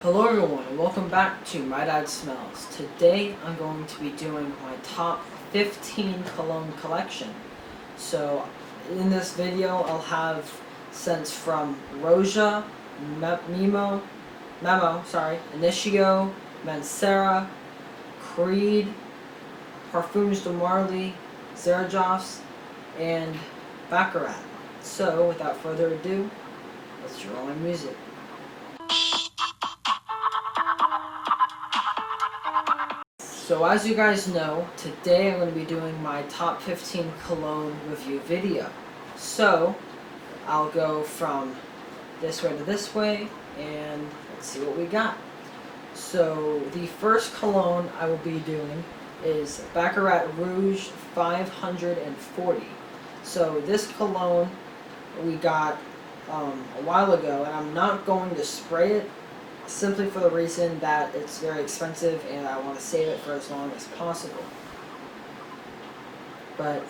Hello everyone and welcome back to My Dad Smells. Today I'm going to be doing my top 15 cologne collection. So in this video I'll have scents from Roja, Memo, Initio, Mancera, Creed, Parfums de Marly, Xerjoff, and Baccarat. So without further ado, let's roll my music. So as you guys know, today I'm going to be doing my top 15 cologne review video. So I'll go from this way to this way and let's see what we got. So the first cologne I will be doing is Baccarat Rouge 540. So this cologne we got a while ago, and I'm not going to spray it simply for the reason that it's very expensive and I want to save it for as long as possible. But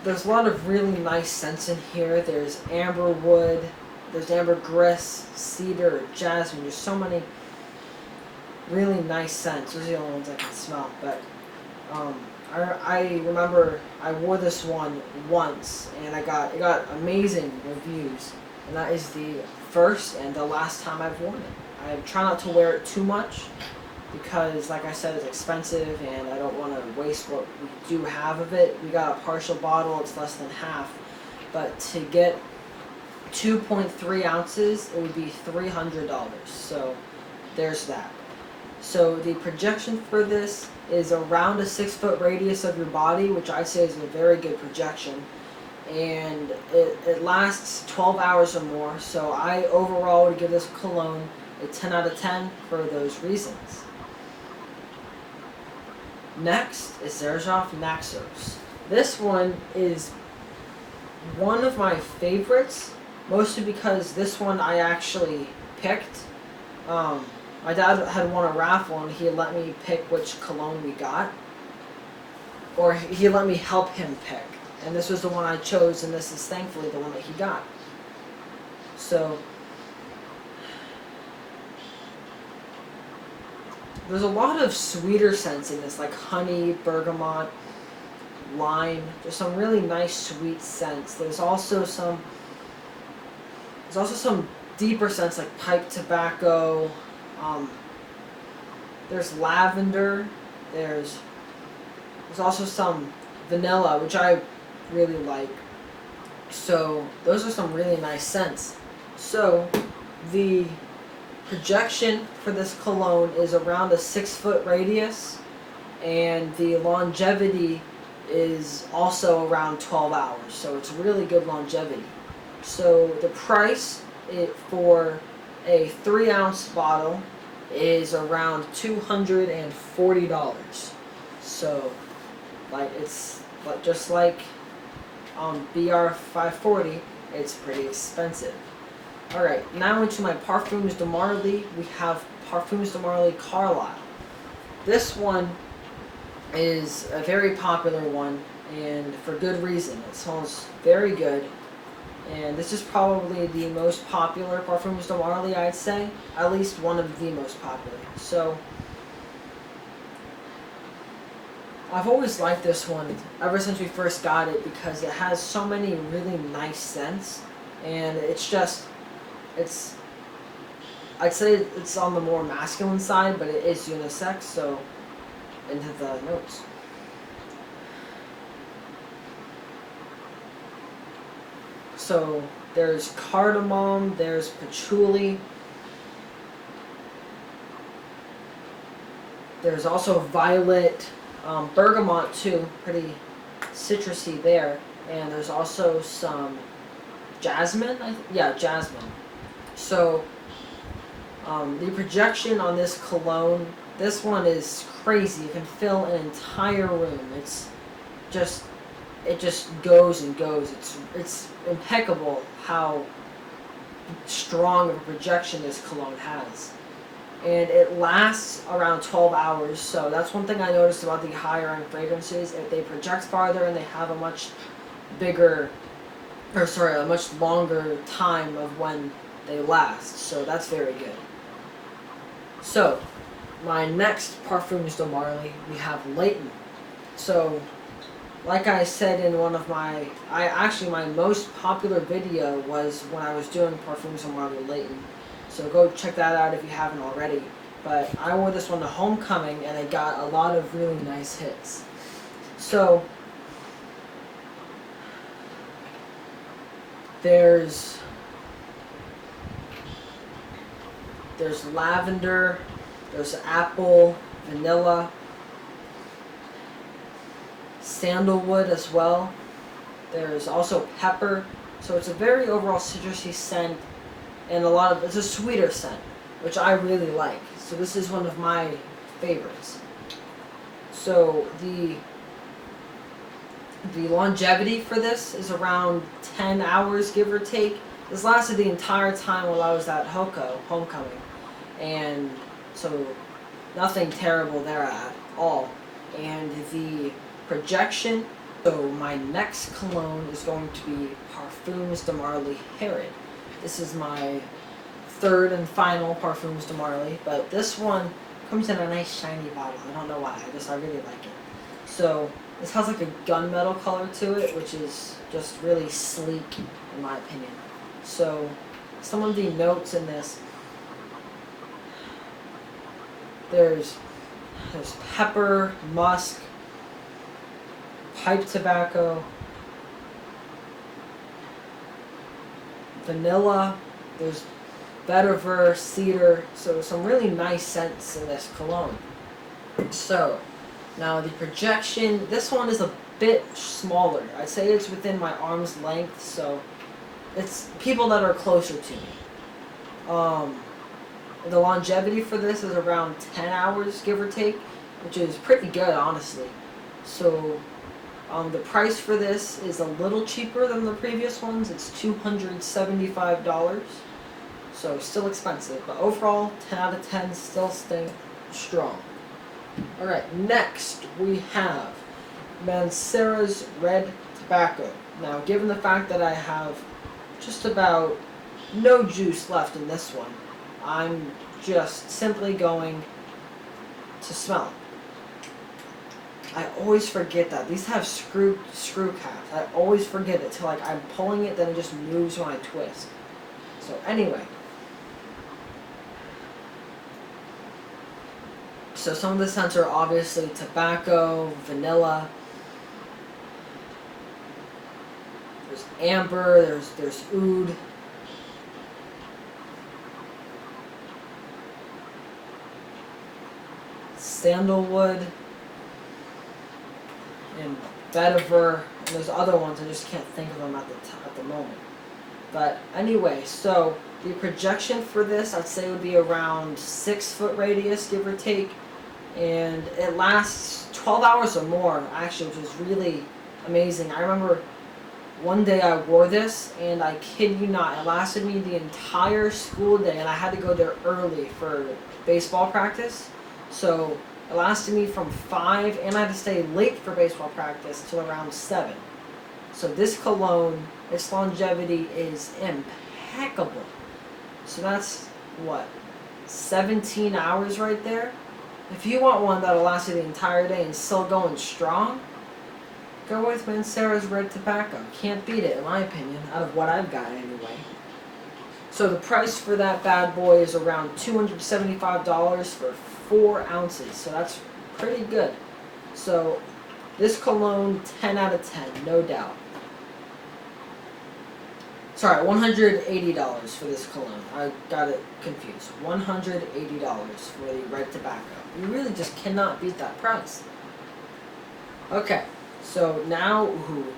there's a lot of really nice scents in here. There's amber wood, there's ambergris, cedar, jasmine. There's so many really nice scents. Those are the only ones I can smell. But I remember I wore this one once and it got amazing reviews. And that is the first and the last time I've worn it. I try not to wear it too much because, like I said, it's expensive and I don't want to waste what we do have of it. We got a partial bottle, it's less than half. But to get 2.3 ounces, it would be $300. So there's that. So the projection for this is around a 6-foot radius of your body, which I'd say is a very good projection. And it lasts 12 hours or more, so I overall would give this cologne a 10 out of 10 for those reasons. Next is Xerjoff Naxos. This one is one of my favorites, mostly because this one I actually picked. My dad had won a raffle and he let me pick which cologne we got, or he let me help him pick. And this was the one I chose, and this is thankfully the one that he got. So there's a lot of sweeter scents in this, like honey, bergamot, lime. There's some really nice sweet scents. There's also some deeper scents like pipe tobacco. There's lavender. There's also some vanilla, which I really like. So those are some really nice scents. So the projection for this cologne is around a 6-foot radius, and the longevity is also around 12 hours. So it's really good longevity. So the price for a 3-ounce bottle is around $240. So like it's just like BR 540, it's pretty expensive. Alright, now into my Parfums de Marly. We have Parfums de Marly Carlisle. This one is a very popular one, and for good reason. It smells very good, and this is probably the most popular Parfums de Marly, I'd say. At least one of the most popular. So I've always liked this one ever since we first got it because it has so many really nice scents, and I'd say it's on the more masculine side, but it is unisex, so into the notes. So there's cardamom, there's patchouli, there's also violet, bergamot too, pretty citrusy there, and there's also some jasmine. Jasmine. So the projection on this cologne, this one is crazy. You can fill an entire room. It just goes and goes. It's impeccable how strong of a projection this cologne has. And it lasts around 12 hours, so that's one thing I noticed about the higher end fragrances. If they project farther and they have a much longer time of when they last. So that's very good. So my next Parfums de Marly, we have Layton. So like I said in one of my, my most popular video was when I was doing Parfums de Marly Layton. So go check that out if you haven't already. But I wore this one to homecoming and it got a lot of really nice hits. So there's lavender, there's apple, vanilla, sandalwood as well. There's also pepper. So it's a very overall citrusy scent, and it's a sweeter scent, which I really like. So this is one of my favorites. So the longevity for this is around 10 hours, give or take. This lasted the entire time while I was at homecoming, and so nothing terrible there at all. And the projection, so my next cologne is going to be Parfums de Marly Herod. This is my third and final Parfums de Marly, but this one comes in a nice shiny bottle. I don't know why, I really like it. So this has like a gunmetal color to it, which is just really sleek in my opinion. So some of the notes in this, there's pepper, musk, pipe tobacco, vanilla, there's vetiver, cedar, so some really nice scents in this cologne. So now the projection, this one is a bit smaller. I'd say it's within my arm's length, so it's people that are closer to me. The longevity for this is around 10 hours, give or take, which is pretty good, honestly. So the price for this is a little cheaper than the previous ones. It's $275. So still expensive, but overall 10 out of 10, still staying strong. Alright, next we have Mancera's Red Tobacco. Now, given the fact that I have just about no juice left in this one, I'm just simply going to smell it. I always forget that. These have screw caps. I always forget it till like I'm pulling it, then it just moves when I twist. So anyway. So some of the scents are obviously tobacco, vanilla. There's amber, there's oud. Sandalwood. And vetiver. And there's other ones, I just can't think of them at the moment. But anyway, so the projection for this, I'd say would be around 6 foot radius, give or take. And it lasts 12 hours or more, actually, which is really amazing. I remember one day I wore this, and I kid you not, it lasted me the entire school day, and I had to go there early for baseball practice. So it lasted me from 5, and I had to stay late for baseball practice till around 7. So this cologne, its longevity is impeccable. So that's, what, 17 hours right there? If you want one that'll last you the entire day and still going strong, go with Mancera's Red Tobacco. Can't beat it, in my opinion, out of what I've got anyway. So the price for that bad boy is around $275 for 4 ounces. So that's pretty good. So this cologne, 10 out of 10, no doubt. Sorry, $180 for this cologne. I got it confused. $180 for the Red Tobacco. You really just cannot beat that price. Okay, so now,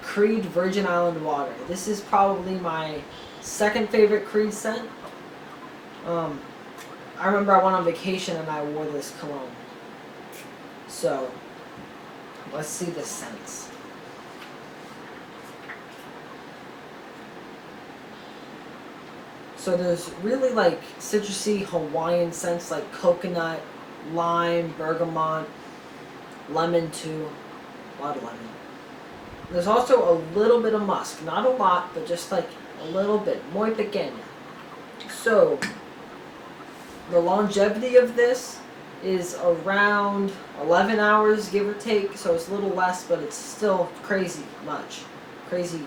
Creed Virgin Island Water. This is probably my second favorite Creed scent. I remember I went on vacation and I wore this cologne. So, let's see the scents. So there's really like citrusy Hawaiian scents like coconut, lime, bergamot, lemon too. A lot of lemon. There's also a little bit of musk. Not a lot, but just like a little bit. Muy pequeña. So the longevity of this is around 11 hours, give or take. So it's a little less, but it's still crazy much. Crazy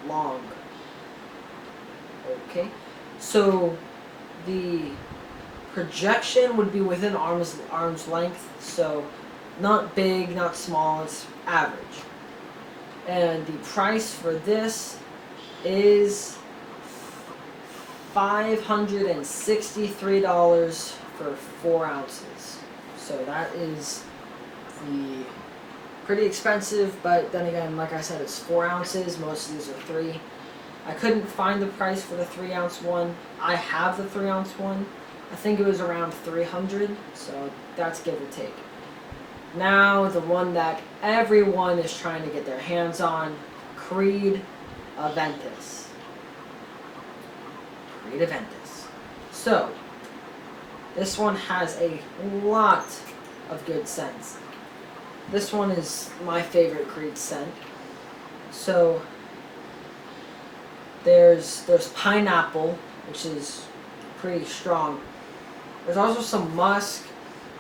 long. Okay. So the projection would be within arm's length. So not big, not small, it's average. And the price for this is $563 for 4 ounces. So that is the pretty expensive, but then again, like I said, it's 4 ounces. Most of these are 3. I couldn't find the price for the 3-ounce one. I have the 3-ounce one. I think it was around $300, so that's give or take. Now, the one that everyone is trying to get their hands on, Creed Aventus. Creed Aventus. So, this one has a lot of good scents. This one is my favorite Creed scent. So, there's pineapple, which is pretty strong. There's also some musk,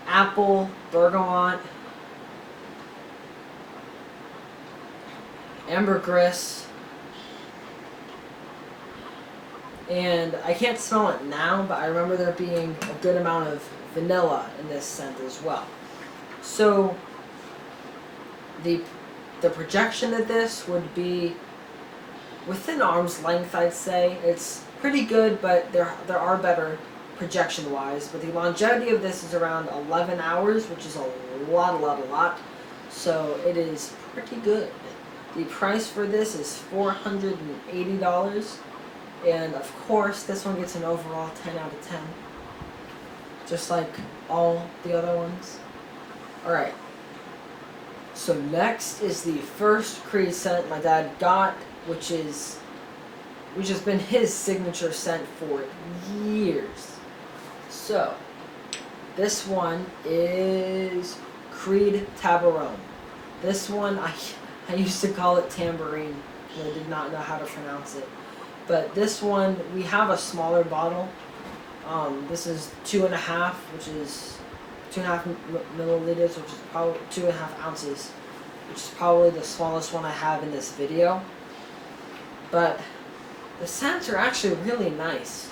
apple, bergamot, ambergris, and I can't smell it now, but I remember there being a good amount of vanilla in this scent as well. So the projection of this would be within arm's length, I'd say. It's pretty good, but there are better projection-wise. But the longevity of this is around 11 hours, which is a lot. So it is pretty good. The price for this is $480. And of course, this one gets an overall 10 out of 10. Just like all the other ones. Alright. So next is the first Creed scent my dad got, which has been his signature scent for years. So, this one is Creed Tabarone. This one, I used to call it tambourine, and I did not know how to pronounce it. But this one, we have a smaller bottle. This is 2.5, which is 2.5 milliliters, which is probably 2.5 ounces, which is probably the smallest one I have in this video. But the scents are actually really nice.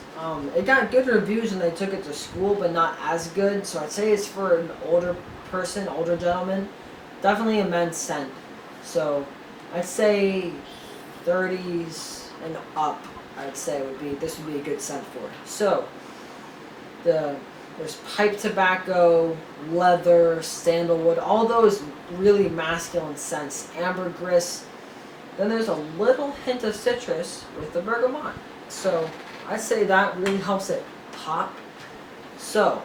It got good reviews when they took it to school, but not as good. So I'd say it's for an older person, older gentleman. Definitely a men's scent. So I'd say 30s and up. I'd say this would be a good scent for it. So there's pipe tobacco, leather, sandalwood, all those really masculine scents. Ambergris. Then there's a little hint of citrus with the bergamot. So I'd say that really helps it pop. So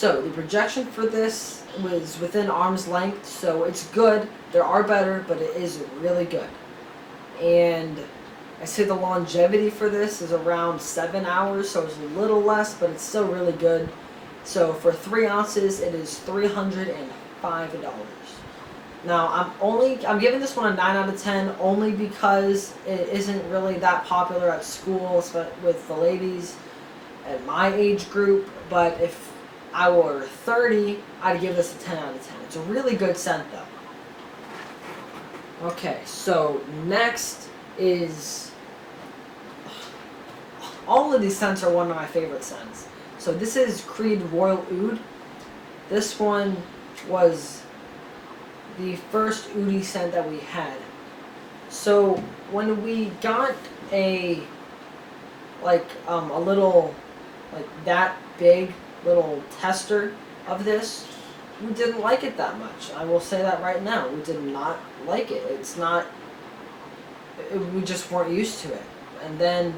the projection for this was within arm's length, so it's good. There are better, but it is really good. And I say the longevity for this is around 7 hours, so it's a little less, but it's still really good. So for 3 ounces, it is $305. Now I'm giving this one a 9 out of 10 only because it isn't really that popular at school with the ladies at my age group. But if I were 30, I'd give this a 10 out of 10. It's a really good scent though. Okay, so next is, all of these scents are one of my favorite scents. So this is Creed Royal Oud. This one was the first oudie scent that we had. So when we got a little, that big little tester of this, we didn't like it that much. I will say that right now. We did not like it. We just weren't used to it. And then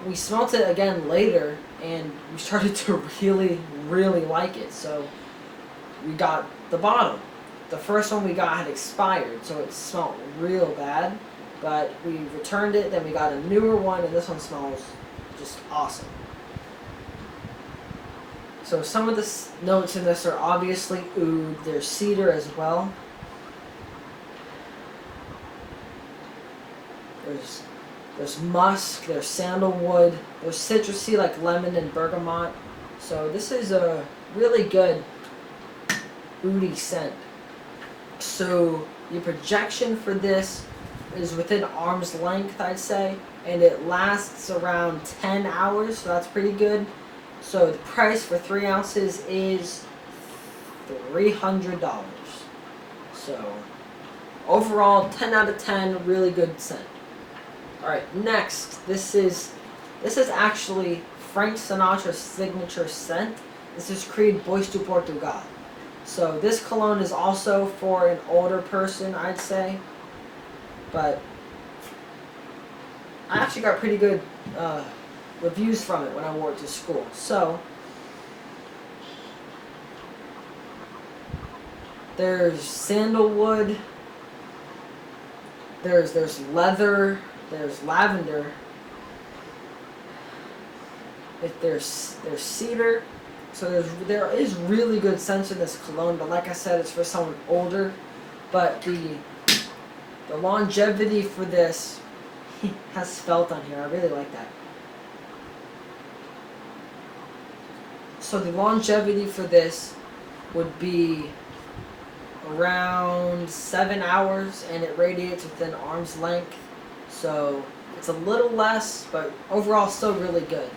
we smelt it again later, and we started to really like it. So we got the bottom. The first one we got had expired, so it smelled real bad. But we returned it, then we got a newer one, and this one smells just awesome. So some of the notes in this are obviously oud. There's cedar as well. there's musk, there's sandalwood, there's citrusy like lemon and bergamot. So this is a really good oody scent. So the projection for this is within arm's length, I'd say, and it lasts around 10 hours, so that's pretty good. So the price for 3 ounces is $300. So overall, 10 out of 10, really good scent. Alright, next, this is actually Frank Sinatra's signature scent. This is Creed Bois do Portugal. So this cologne is also for an older person, I'd say. But I actually got pretty good reviews from it when I wore it to school. So there's sandalwood, there's leather, there's lavender, there's cedar. So there is really good scents in this cologne, but like I said, it's for someone older. But the longevity for this has felt on here. I really like that. So the longevity for this would be around 7 hours, and it radiates within arm's length. So it's a little less, but overall still really good.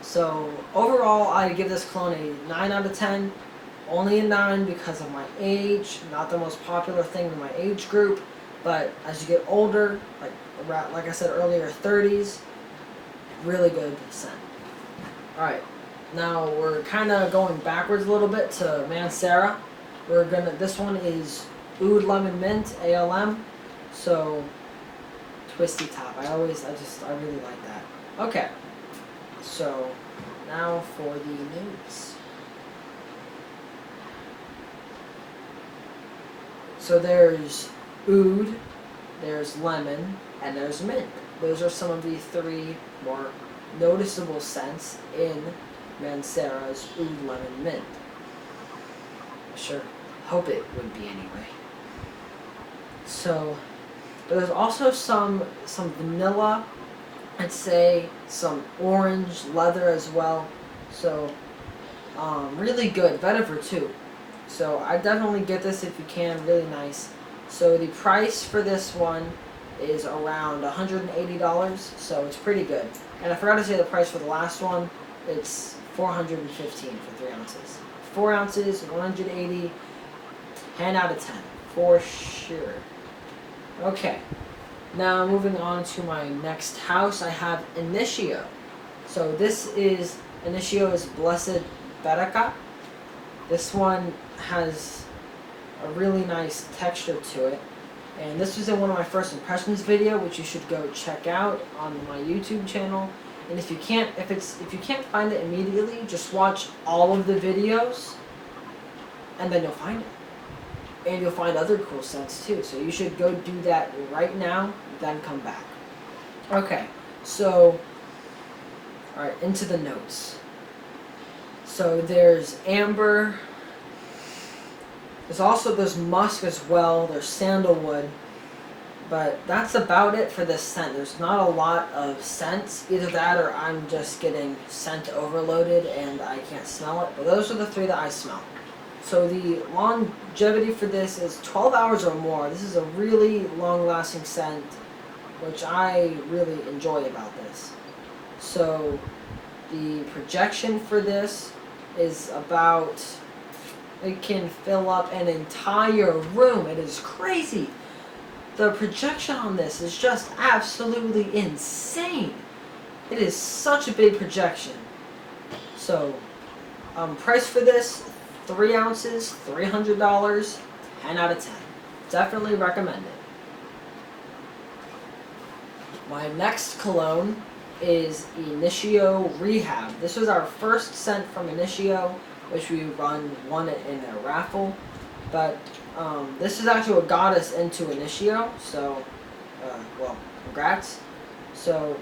So overall, I give this cologne a 9 out of 10. Only a 9 because of my age. Not the most popular thing in my age group. But as you get older, like I said earlier, 30s, really good scent. Alright, now we're kind of going backwards a little bit to Mancera. This one is Oud Lemon Mint, ALM. So, twisty top. I really like that. Okay. So, now for the notes. So there's oud, there's lemon, and there's mint. Those are some of the 3 more noticeable scents in Mancera's Oud Lemon Mint. I sure hope it would be anyway. So, but there's also some vanilla, I'd say some orange leather as well. So, really good. Vetiver too. So I definitely get this if you can. Really nice. So the price for this one is around $180. So it's pretty good. And I forgot to say the price for the last one. It's $415 for 3 ounces. 4 ounces, 180, 10 out of 10 for sure. Okay. Now moving on to my next house, I have Initio. So this is Initio's Blessed Baccarat. This one has a really nice texture to it, and this was in one of my first impressions video, which you should go check out on my YouTube channel. And if you can't find it immediately, just watch all of the videos, and then you'll find it. And you'll find other cool scents too. So you should go do that right now, then come back. Okay, so alright, into the notes. So there's amber. There's musk as well. There's sandalwood. But that's about it for this scent. There's not a lot of scents. Either that or I'm just getting scent overloaded and I can't smell it. But those are the 3 that I smell. So the longevity for this is 12 hours or more. This is a really long-lasting scent, which I really enjoy about this. So the projection for this is about, it can fill up an entire room. It is crazy. The projection on this is just absolutely insane. It is such a big projection. So, price for this, 3 ounces, $300, 10 out of 10. Definitely recommend it. My next cologne is Initio Rehab. This was our first scent from Initio, which we won it in a raffle. But this is actually what got us into Initio, so, well, congrats. So,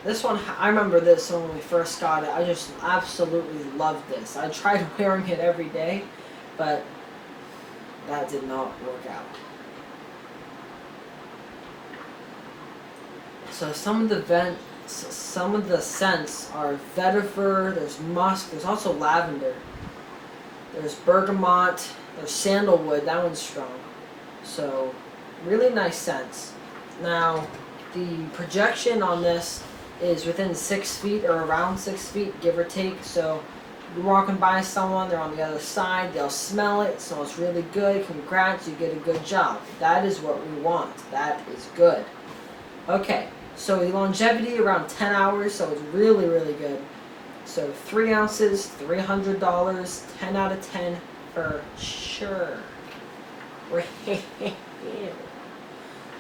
this one, I remember this when we first got it. I just absolutely loved this. I tried wearing it every day, but that did not work out. So some of the scents are vetiver, there's musk, there's also lavender, there's bergamot, there's sandalwood, that one's strong. So really nice scents. Now the projection on this is within 6 feet or around 6 feet, give or take. So you're walking by someone, they're on the other side, they'll smell it, smells really good, congrats, you did a good job. That is what we want. That is good. Okay, so the longevity around 10 hours, so it's really, really good. So 3 ounces, $300, 10 out of 10 for sure.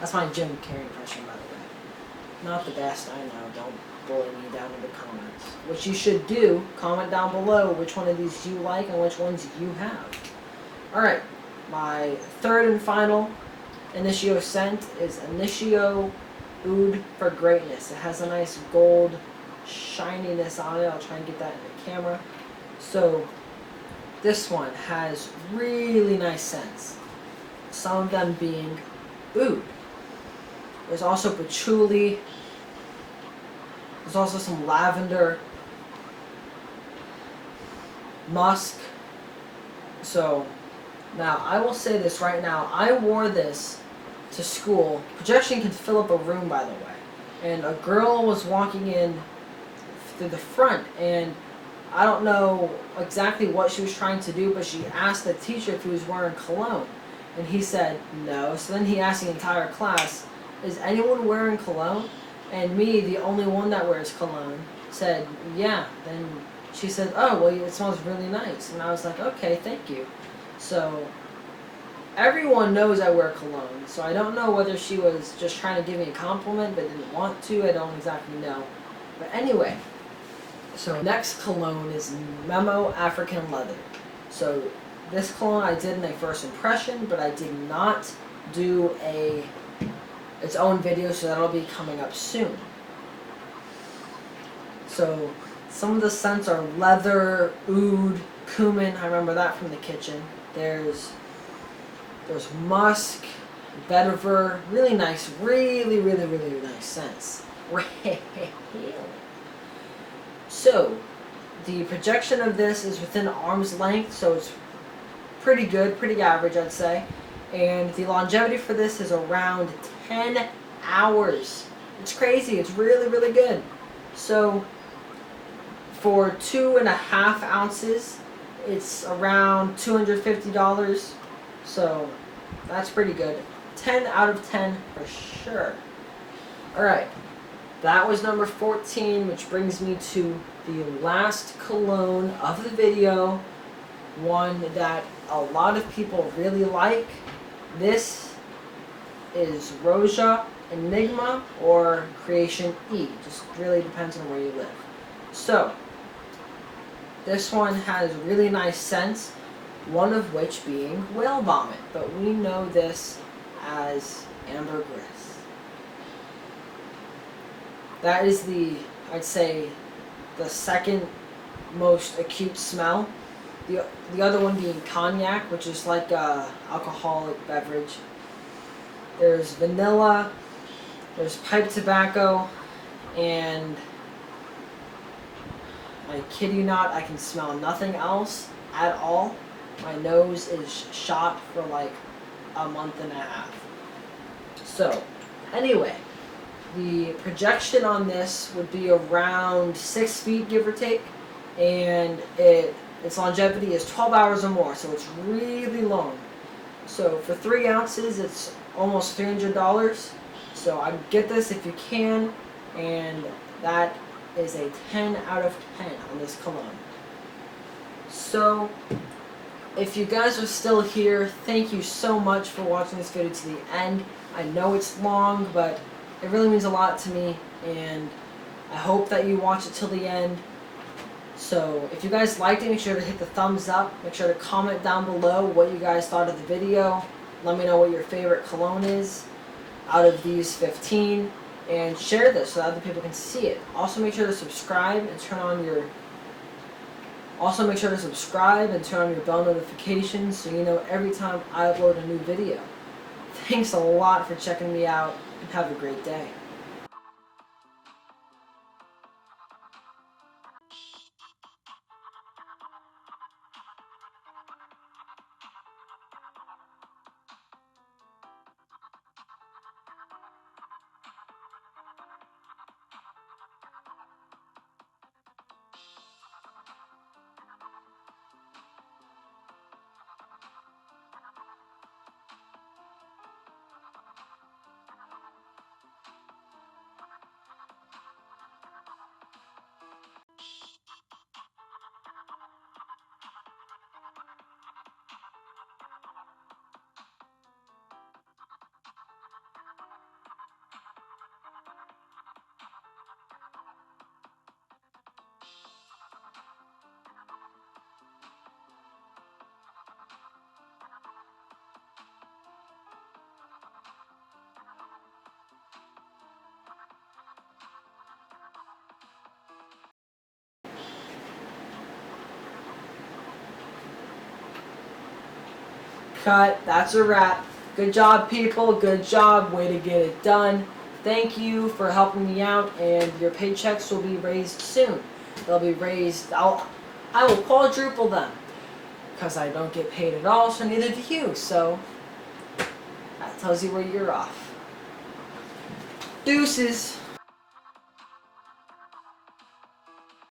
That's my Jim Carrey impression, by the way. Not the best, I know. Don't bully me down in the comments. What you should do, comment down below which one of these you like and which ones you have. Alright, my third and final Initio scent is Initio Oud for Greatness. It has a nice gold shininess on it. I'll try and get that in the camera. So, this one has really nice scents. Some of them being oud. There's also patchouli. There's also some lavender, musk. So, now I will say this right now. I wore this to school. Projection can fill up a room, by the way. And a girl was walking in through the front, and I don't know exactly what she was trying to do, but she asked the teacher if he was wearing cologne. And he said no. So then he asked the entire class, is anyone wearing cologne? And me, the only one that wears cologne, said yeah. Then she said, oh, well, it smells really nice. And I was like, okay, thank you. So everyone knows I wear cologne. So I don't know whether she was just trying to give me a compliment but didn't want to. I don't exactly know. But anyway, so next cologne is Memo African Leather. So this cologne I did in a first impression, but I did not do its own video, so that'll be coming up soon. So some of the scents are leather, oud, cumin. I remember that from the kitchen. There's musk, vetiver. Really nice, really nice scents. So the projection of this is within arm's length, so it's pretty good, pretty average, I'd say. And the longevity for this is around 10 hours. It's crazy. It's really good. So for 2.5 ounces, it's around $250. So that's pretty good. 10 out of 10 for sure. Alright, that was number 14, which brings me to the last cologne of the video. One that a lot of people really like. This is Roja Enigma or Creation E. Just really depends on where you live. So, this one has really nice scents, one of which being whale vomit, but we know this as ambergris. That is I'd say, the second most acute smell. The other one being cognac, which is like a alcoholic beverage. There's vanilla, there's pipe tobacco, and I kid you not, I can smell nothing else at all. My nose is shot for like a month and a half. So, anyway, the projection on this would be around 6 feet, give or take, and its longevity is 12 hours or more, so it's really long. So for 3 ounces, it's almost $300. So I'd get this if you can, and that is a 10 out of 10 on this cologne. So if you guys are still here, thank you so much for watching this video to the end. I know it's long, but it really means a lot to me, and I hope that you watch it till the end. So if you guys liked it, make sure to hit the thumbs up. Make sure to comment down below what you guys thought of the video. Let me know what your favorite cologne is out of these 15. And share this so that other people can see it. Also make sure to subscribe and turn on your bell notifications so you know every time I upload a new video. Thanks a lot for checking me out, and have a great day. Cut. That's a wrap. Good job, people. Good job. Way to get it done. Thank you for helping me out, and your paychecks will be raised soon. They'll be raised. I will quadruple them because I don't get paid at all, so neither do you. So that tells you where you're off. Deuces.